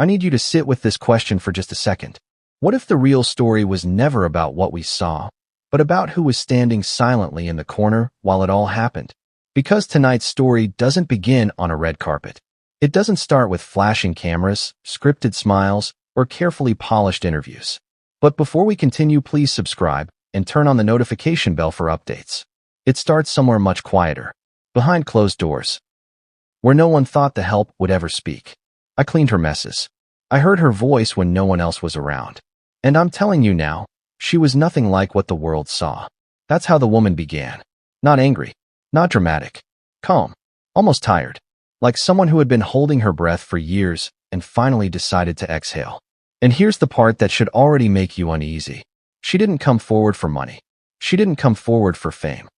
I need you to sit with this question for just a second. What if the real story was never about what we saw, but about who was standing silently in the corner while it all happened? Because tonight's story doesn't begin on a red carpet. It doesn't start with flashing cameras, scripted smiles, or carefully polished interviews. But before we continue, please subscribe and turn on the notification bell for updates. It starts somewhere much quieter, behind closed doors, where no one thought the help would ever speak. I cleaned her messes. I heard her voice when no one else was around. And I'm telling you now, she was nothing like what the world saw. That's how the woman began. Not angry, not dramatic, calm, almost tired, like someone who had been holding her breath for years and finally decided to exhale. And here's the part that should already make you uneasy. She didn't come forward for money. She didn't come forward for fame.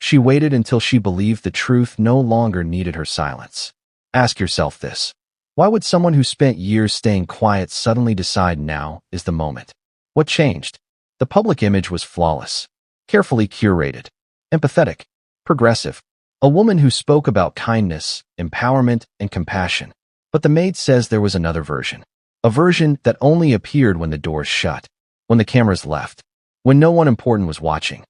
She waited until she believed the truth no longer needed her silence. Ask yourself this. Why would someone who spent years staying quiet suddenly decide now is the moment? What changed? The public image was flawless, carefully curated, empathetic, progressive. A woman who spoke about kindness, empowerment, and compassion. But the Maid says there was another version. A version that only appeared when the doors shut, when the cameras left, when no one important was watching.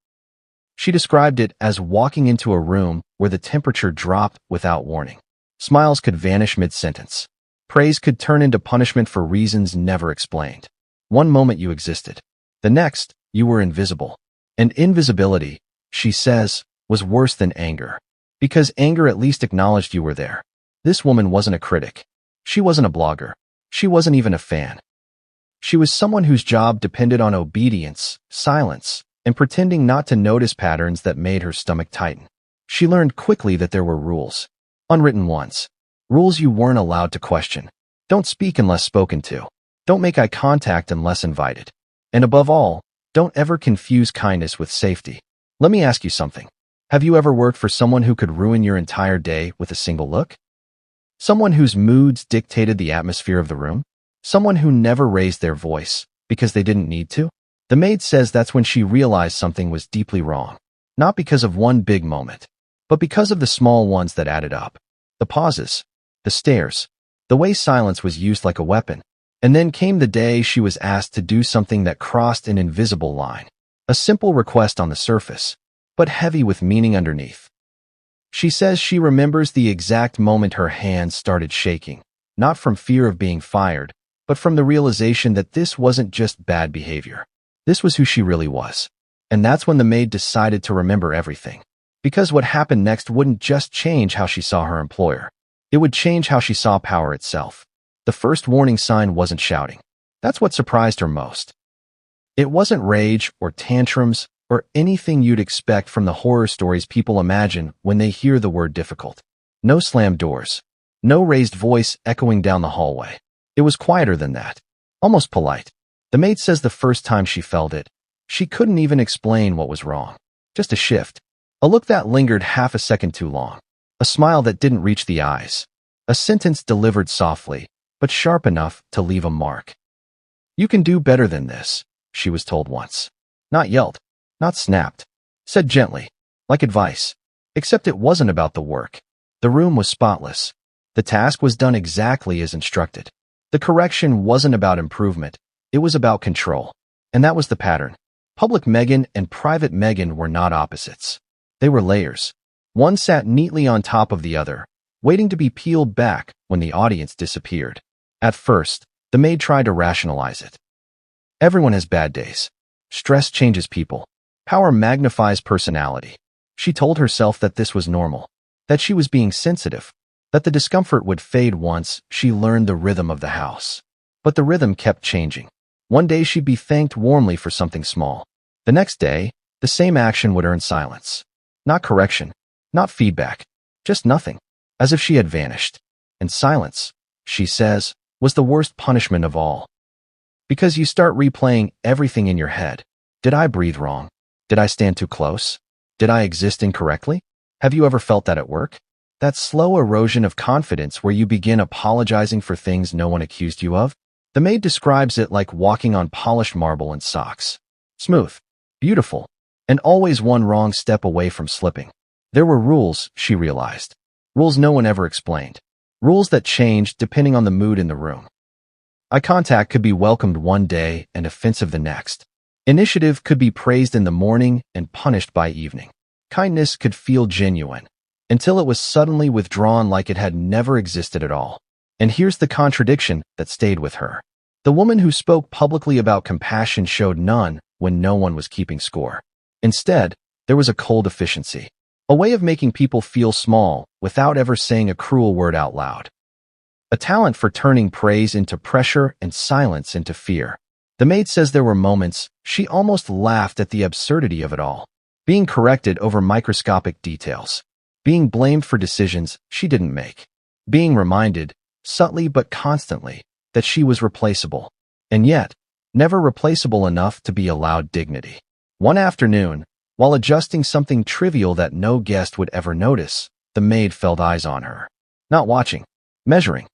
She described it as walking into a room where the temperature dropped without warning. Smiles could vanish mid-sentence. Praise could turn into punishment for reasons never explained. One moment you existed. The next, you were invisible. And invisibility, she says, was worse than anger. Because anger at least acknowledged you were there. This woman wasn't a critic. She wasn't a blogger. She wasn't even a fan. She was someone whose job depended on obedience, silence, and pretending not to notice patterns that made her stomach tighten. She learned quickly that there were rules. Unwritten ones. Rules you weren't allowed to question. Don't speak unless spoken to. Don't make eye contact unless invited. And above all, don't ever confuse kindness with safety. Let me ask you something. Have you ever worked for someone who could ruin your entire day with a single look? Someone whose moods dictated the atmosphere of the room? Someone who never raised their voice because they didn't need to? The Maid says that's when she realized something was deeply wrong. Not because of one big moment, but because of the small ones that added up. The pauses, the stares, the way silence was used like a weapon. And then came the day she was asked to do something that crossed an invisible line. A simple request on the surface, but heavy with meaning underneath. She says she remembers the exact moment her hands started shaking, not from fear of being fired, but from the realization that this wasn't just bad behavior. This was who she really was. And that's when the Maid decided to remember everything. Because what happened next wouldn't just change how she saw her employer. It would change how she saw power itself. The first warning sign wasn't shouting. That's what surprised her most. It wasn't rage or tantrums or anything you'd expect from the horror stories people imagine when they hear the word difficult. No slammed doors. No raised voice echoing down the hallway. It was quieter than that. Almost polite. The Maid says the first time she felt it, she couldn't even explain what was wrong. Just a shift. A look that lingered half a second too long. A smile that didn't reach the eyes. A sentence delivered softly, but sharp enough to leave a mark. You can do better than this, she was told once. Not yelled, not snapped. Said gently, like advice. Except it wasn't about the work. The room was spotless. The task was done exactly as instructed. The correction wasn't about improvement. It was about control. And that was the pattern. Public Meghan and private Meghan were not opposites. They were layers. One sat neatly on top of the other, waiting to be peeled back when the audience disappeared. At first, the Maid tried to rationalize it. Everyone has bad days. Stress changes people. Power magnifies personality. She told herself that this was normal, that she was being sensitive, that the discomfort would fade once she learned the rhythm of the house. But the rhythm kept changing. One day she'd be thanked warmly for something small. The next day, the same action would earn silence. Not correction, not feedback, just nothing, as if she had vanished. And silence, she says, was the worst punishment of all. Because you start replaying everything in your head. Did I breathe wrong? Did I stand too close? Did I exist incorrectly? Have you ever felt that at work? That slow erosion of confidence where you begin apologizing for things no one accused you of? The Maid describes it like walking on polished marble in socks. Smooth, beautiful, and always one wrong step away from slipping. There were rules, she realized. Rules no one ever explained. Rules that changed depending on the mood in the room. Eye contact could be welcomed one day and offensive the next. Initiative could be praised in the morning and punished by evening. Kindness could feel genuine, until it was suddenly withdrawn like it had never existed at all. And here's the contradiction that stayed with her. The woman who spoke publicly about compassion showed none when no one was keeping score. Instead, there was a cold efficiency, a way of making people feel small without ever saying a cruel word out loud. A talent for turning praise into pressure and silence into fear. The maid says there were moments she almost laughed at the absurdity of it all. Being corrected over microscopic details. Being blamed for decisions she didn't make. Being reminded, subtly but constantly, that she was replaceable. And yet, never replaceable enough to be allowed dignity. One afternoon, while adjusting something trivial that no guest would ever notice, the maid felt eyes on her. Not watching. Measuring.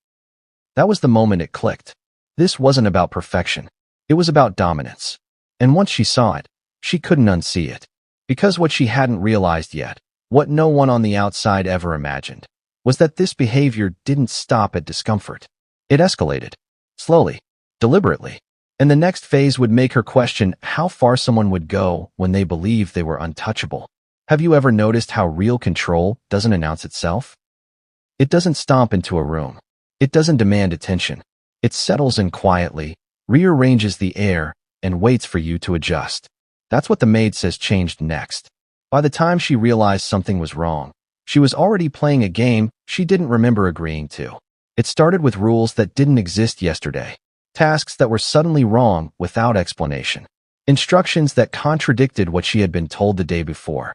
That was the moment it clicked. This wasn't about perfection. It was about dominance. And once she saw it, she couldn't unsee it. Because what she hadn't realized yet, what no one on the outside ever imagined, was that this behavior didn't stop at discomfort. It escalated. Slowly. Deliberately. And the next phase would make her question how far someone would go when they believed they were untouchable. Have you ever noticed how real control doesn't announce itself? It doesn't stomp into a room. It doesn't demand attention. It settles in quietly, rearranges the air, and waits for you to adjust. That's what the maid says changed next. By the time she realized something was wrong, she was already playing a game she didn't remember agreeing to. It started with rules that didn't exist yesterday, tasks that were suddenly wrong without explanation, instructions that contradicted what she had been told the day before,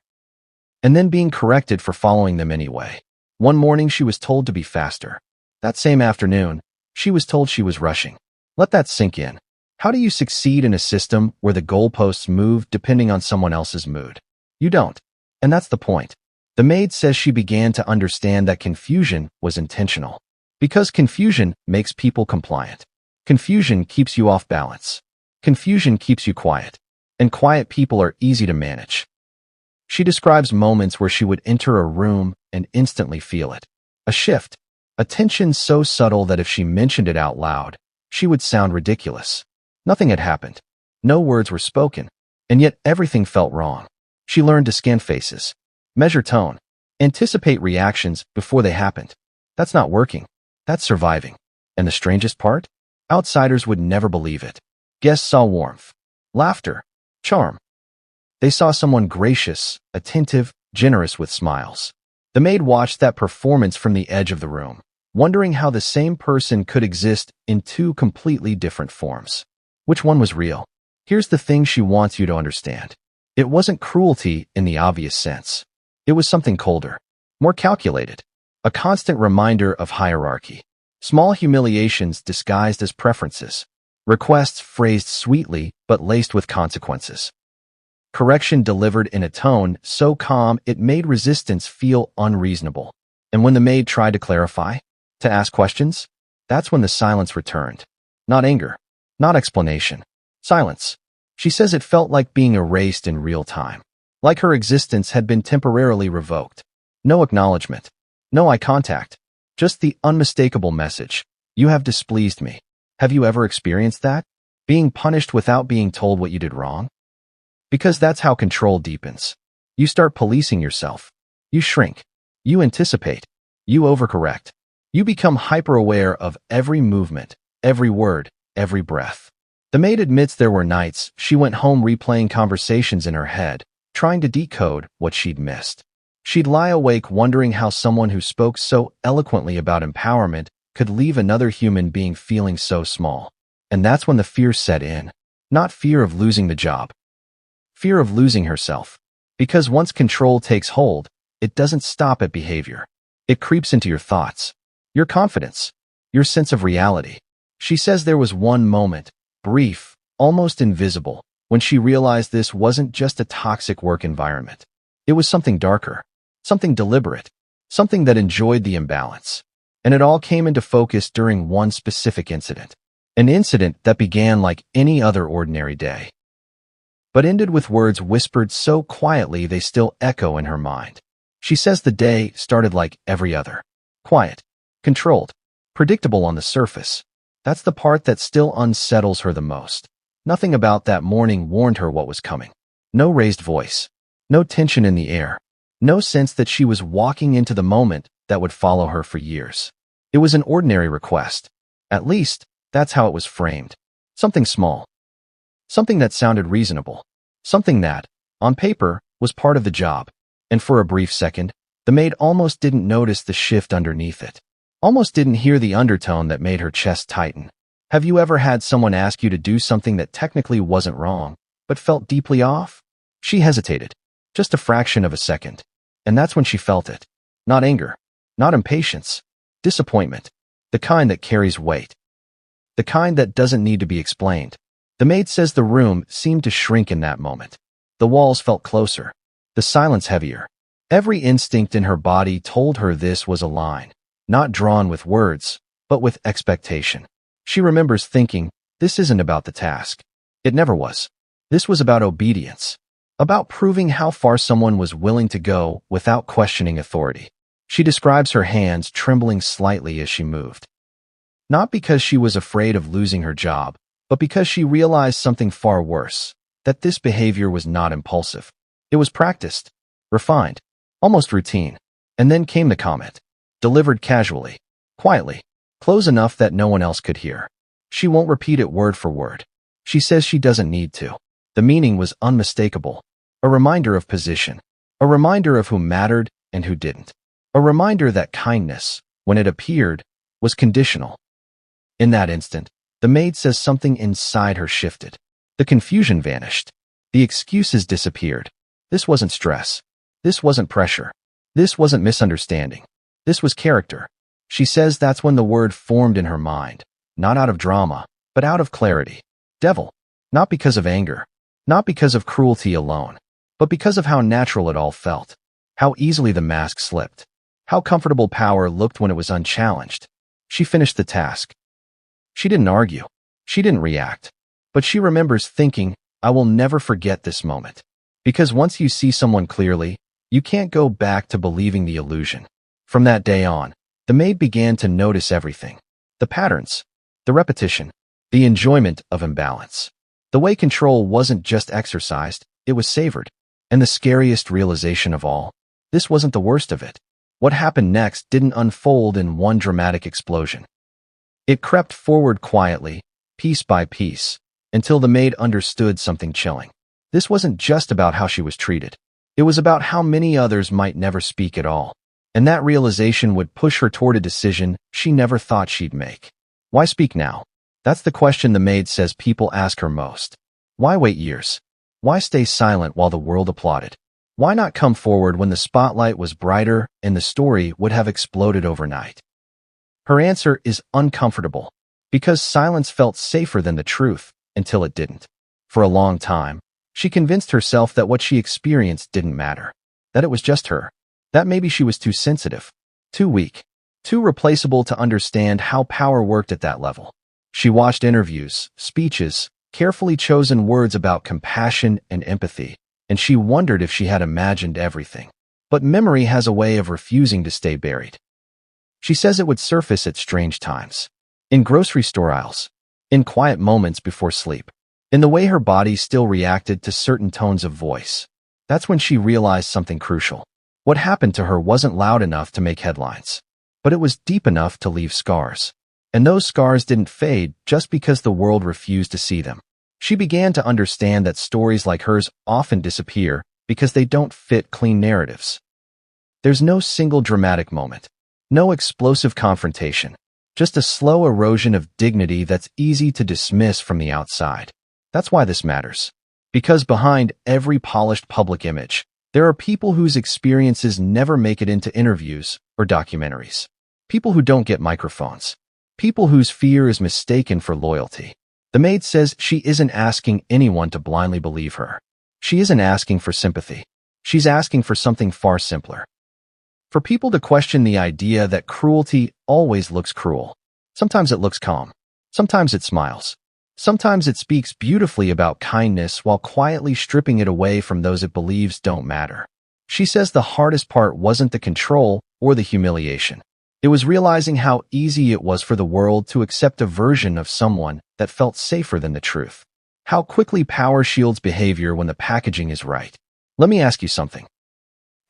and then being corrected for following them anyway. One morning she was told to be faster. That same afternoon, she was told she was rushing. Let that sink in. How do you succeed in a system where the goalposts move depending on someone else's mood? You don't. And that's the point. The maid says she began to understand that confusion was intentional. Because confusion makes people compliant. Confusion keeps you off balance. Confusion keeps you quiet. And quiet people are easy to manage. She describes moments where she would enter a room and instantly feel it. A shift. A tension so subtle that if she mentioned it out loud, she would sound ridiculous. Nothing had happened. No words were spoken. And yet everything felt wrong. She learned to scan faces. Measure tone. Anticipate reactions before they happened. That's not working. That's surviving. And the strangest part? Outsiders would never believe it. Guests saw warmth, laughter, charm. They saw someone gracious, attentive, generous with smiles. The maid watched that performance from the edge of the room, wondering how the same person could exist in two completely different forms. Which one was real? Here's the thing she wants you to understand. It wasn't cruelty in the obvious sense. It was something colder, more calculated, a constant reminder of hierarchy. Small humiliations disguised as preferences. Requests phrased sweetly but laced with consequences. Correction delivered in a tone so calm it made resistance feel unreasonable. And when the maid tried to clarify, to ask questions, that's when the silence returned. Not anger, not explanation. Silence. She says it felt like being erased in real time. Like her existence had been temporarily revoked. No acknowledgement. No eye contact. Just the unmistakable message. You have displeased me. Have you ever experienced that? Being punished without being told what you did wrong? Because that's how control deepens. You start policing yourself. You shrink. You anticipate. You overcorrect. You become hyper-aware of every movement, every word, every breath. The maid admits there were nights she went home replaying conversations in her head, trying to decode what she'd missed. She'd lie awake wondering how someone who spoke so eloquently about empowerment could leave another human being feeling so small. And that's when the fear set in. Not fear of losing the job. Fear of losing herself. Because once control takes hold, it doesn't stop at behavior. It creeps into your thoughts, your confidence, your sense of reality. She says there was one moment, brief, almost invisible, when she realized this wasn't just a toxic work environment. It was something darker, something deliberate, something that enjoyed the imbalance. And it all came into focus during one specific incident. An incident that began like any other ordinary day, but ended with words whispered so quietly they still echo in her mind. She says the day started like every other. Quiet, controlled, predictable on the surface. That's the part that still unsettles her the most. Nothing about that morning warned her what was coming. No raised voice. No tension in the air. No sense that she was walking into the moment that would follow her for years. It was an ordinary request. At least, that's how it was framed. Something small. Something that sounded reasonable. Something that, on paper, was part of the job. And for a brief second, the maid almost didn't notice the shift underneath it. Almost didn't hear the undertone that made her chest tighten. Have you ever had someone ask you to do something that technically wasn't wrong, but felt deeply off? She hesitated. Just a fraction of a second. And that's when she felt it. Not anger. Not impatience. Disappointment. The kind that carries weight. The kind that doesn't need to be explained. The maid says the room seemed to shrink in that moment. The walls felt closer. The silence heavier. Every instinct in her body told her this was a line. Not drawn with words, but with expectation. She remembers thinking, this isn't about the task. It never was. This was about obedience. About proving how far someone was willing to go without questioning authority. She describes her hands trembling slightly as she moved. Not because she was afraid of losing her job, but because she realized something far worse, that this behavior was not impulsive. It was practiced, refined, almost routine. And then came the comment, delivered casually, quietly, close enough that no one else could hear. She won't repeat it word for word. She says she doesn't need to. The meaning was unmistakable. A reminder of position. A reminder of who mattered and who didn't. A reminder that kindness, when it appeared, was conditional. In that instant, the maid says something inside her shifted. The confusion vanished. The excuses disappeared. This wasn't stress. This wasn't pressure. This wasn't misunderstanding. This was character. She says that's when the word formed in her mind, not out of drama, but out of clarity. Devil. Not because of anger. Not because of cruelty alone, but because of how natural it all felt. How easily the mask slipped. How comfortable power looked when it was unchallenged. She finished the task. She didn't argue. She didn't react. But she remembers thinking, I will never forget this moment. Because once you see someone clearly, you can't go back to believing the illusion. From that day on, the maid began to notice everything. The patterns, the repetition, the enjoyment of imbalance. The way control wasn't just exercised, it was savored. And the scariest realization of all, this wasn't the worst of it. What happened next didn't unfold in one dramatic explosion. It crept forward quietly, piece by piece, until the maid understood something chilling. This wasn't just about how she was treated. It was about how many others might never speak at all. And that realization would push her toward a decision she never thought she'd make. Why speak now? That's the question the maid says people ask her most. Why wait years? Why stay silent while the world applauded? Why not come forward when the spotlight was brighter and the story would have exploded overnight? Her answer is uncomfortable, because silence felt safer than the truth until it didn't. For a long time, she convinced herself that what she experienced didn't matter, that it was just her, that maybe she was too sensitive, too weak, too replaceable to understand how power worked at that level. She watched interviews, speeches, carefully chosen words about compassion and empathy, and she wondered if she had imagined everything. But memory has a way of refusing to stay buried. She says it would surface at strange times. In grocery store aisles. In quiet moments before sleep. In the way her body still reacted to certain tones of voice. That's when she realized something crucial. What happened to her wasn't loud enough to make headlines. But it was deep enough to leave scars. And those scars didn't fade just because the world refused to see them. She began to understand that stories like hers often disappear because they don't fit clean narratives. There's no single dramatic moment, no explosive confrontation, just a slow erosion of dignity that's easy to dismiss from the outside. That's why this matters. Because behind every polished public image, there are people whose experiences never make it into interviews or documentaries. People who don't get microphones. People whose fear is mistaken for loyalty. The maid says she isn't asking anyone to blindly believe her. She isn't asking for sympathy. She's asking for something far simpler. For people to question the idea that cruelty always looks cruel. Sometimes it looks calm. Sometimes it smiles. Sometimes it speaks beautifully about kindness while quietly stripping it away from those it believes don't matter. She says the hardest part wasn't the control or the humiliation. It was realizing how easy it was for the world to accept a version of someone that felt safer than the truth. How quickly power shields behavior when the packaging is right. Let me ask you something.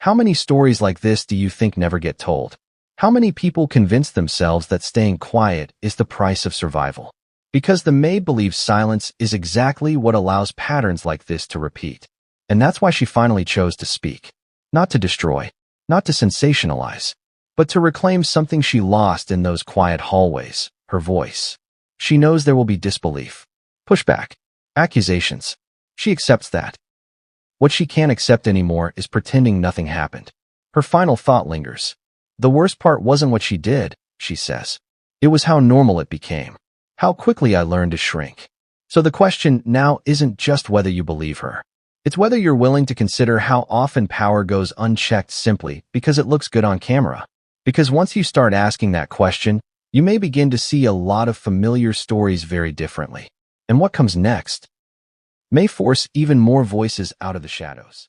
How many stories like this do you think never get told? How many people convince themselves that staying quiet is the price of survival? Because the maid believes silence is exactly what allows patterns like this to repeat. And that's why she finally chose to speak. Not to destroy, not to sensationalize, but to reclaim something she lost in those quiet hallways, her voice. She knows there will be disbelief, pushback, accusations. She accepts that. What she can't accept anymore is pretending nothing happened. Her final thought lingers. The worst part wasn't what she did, she says. It was how normal it became. How quickly I learned to shrink. So the question now isn't just whether you believe her. It's whether you're willing to consider how often power goes unchecked simply because it looks good on camera. Because once you start asking that question, you may begin to see a lot of familiar stories very differently. And what comes next may force even more voices out of the shadows.